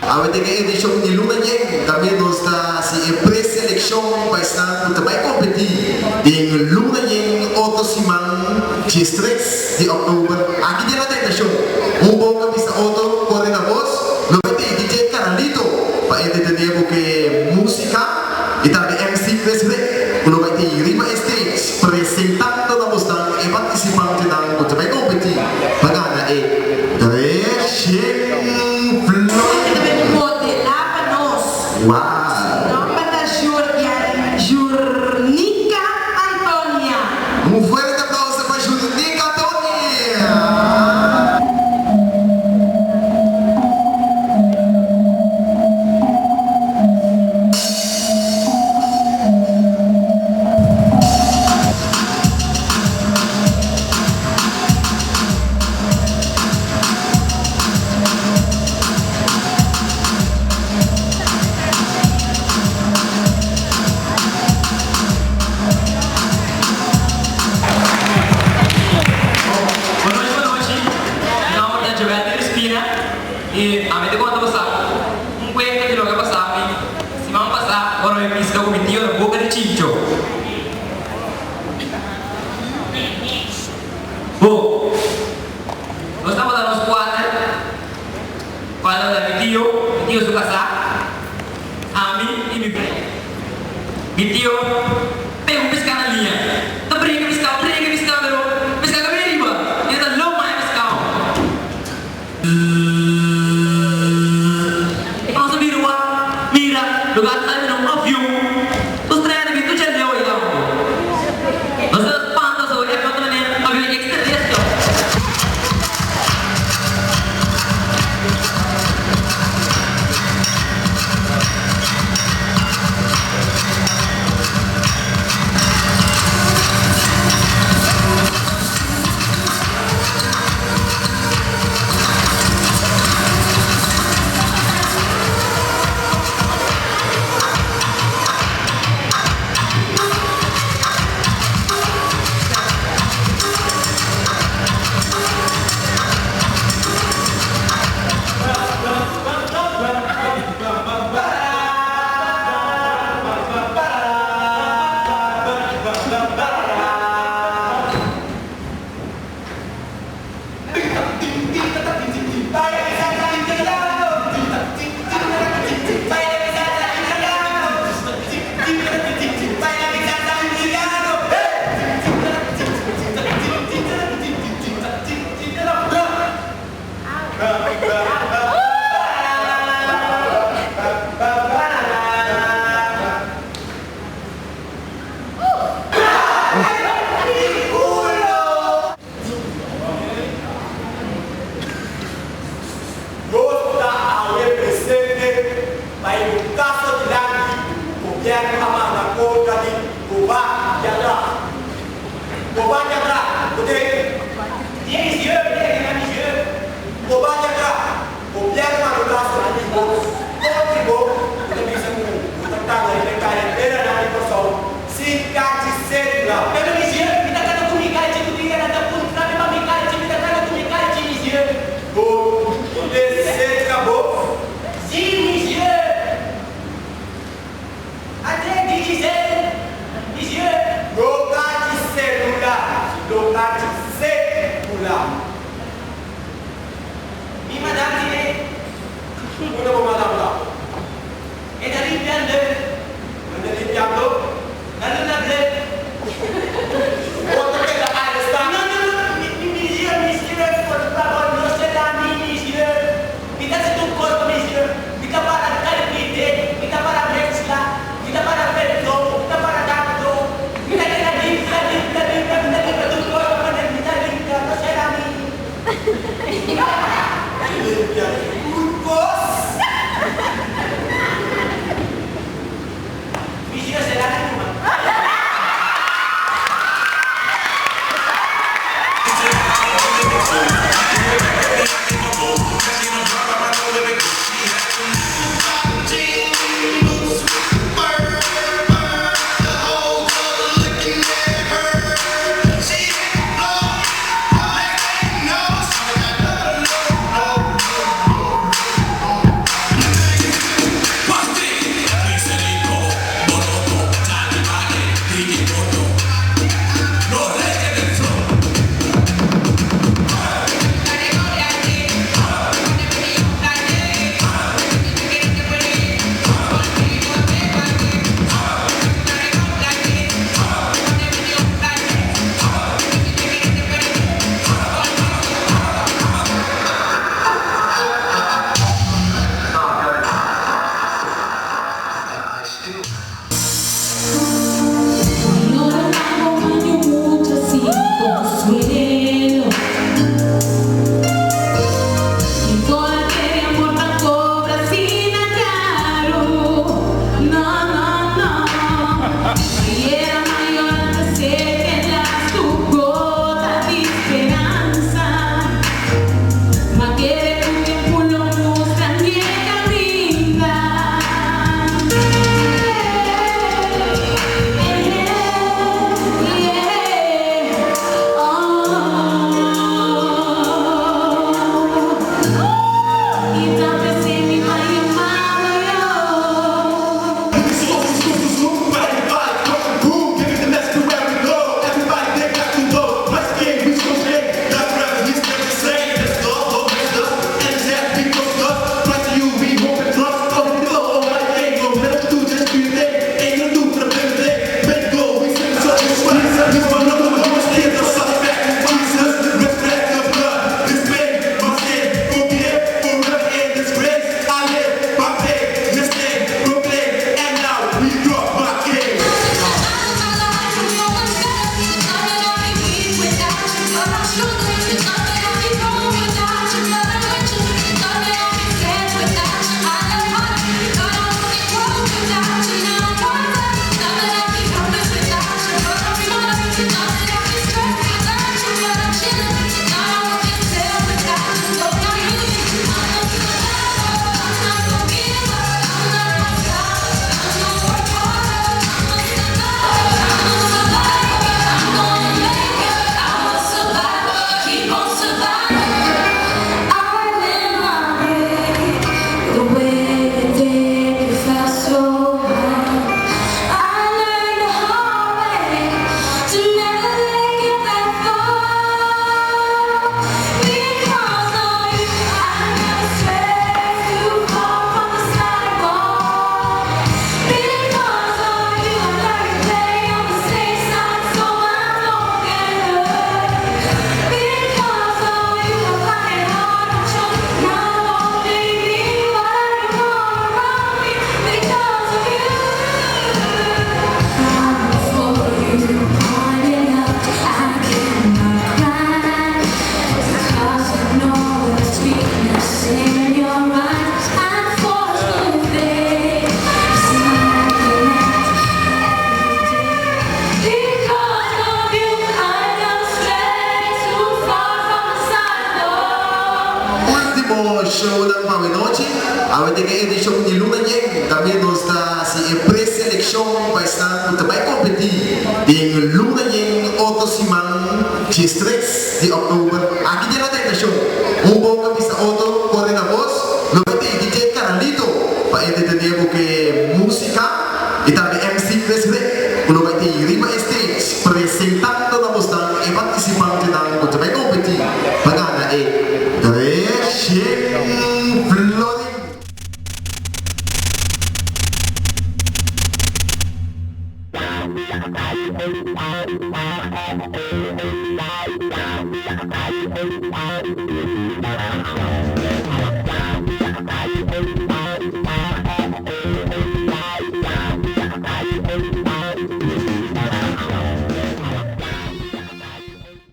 Awet nga edisyon ni Luna Yang, kami está si pre-seleksyon para estar também competir em Luna Yang Autosimang G-Stress de Oktober. Aqui dia natin na show. Bom kami sa auto, pode na voz. Lubati, DJ Carlito, para entender que música e também MC Presidente. Lubati, Rima Stage, apresentando na mostang e participante ng também competir. Pagana e Dreshing Floyd. Wow! Nome da Jurnica Antônia. Um forte aplauso para Jurnica Antônia. E avete quanto passato? Un quello che lo che passavi, si va a passare, ora mi pisca come Dio da bocca di ciccio. Oh, lo stavo dallo squadra, quando da Dio su casa, ami e mi prende. Dio, per un pescare lì, da prega pescare però, pescare che arriva, e da non mai pescare. Lugar saya minum ovvio, terus ternyata gitu jadi oh ya, terus pantas oh ya kalau ini ovvio eksterior tuh. Show ng Paminochi. Awit nga edisyon ni Luna Yeng. Kami sa si pre-seleksyon paisnan kung tabay kompeti. Ding Luna Yeng Otosimang G-Stress di October. Aki niya natin na show. Mubo kami sa auto, kore na boss. Lumati, DJ Carlito. Paedit na niya mo kay musika. Itabi MC Presre. Kulumati, Riva Stage. Presentando na boss ng ipartisipante ng kung tabay kompeti. Pagana Crescendo Flooding.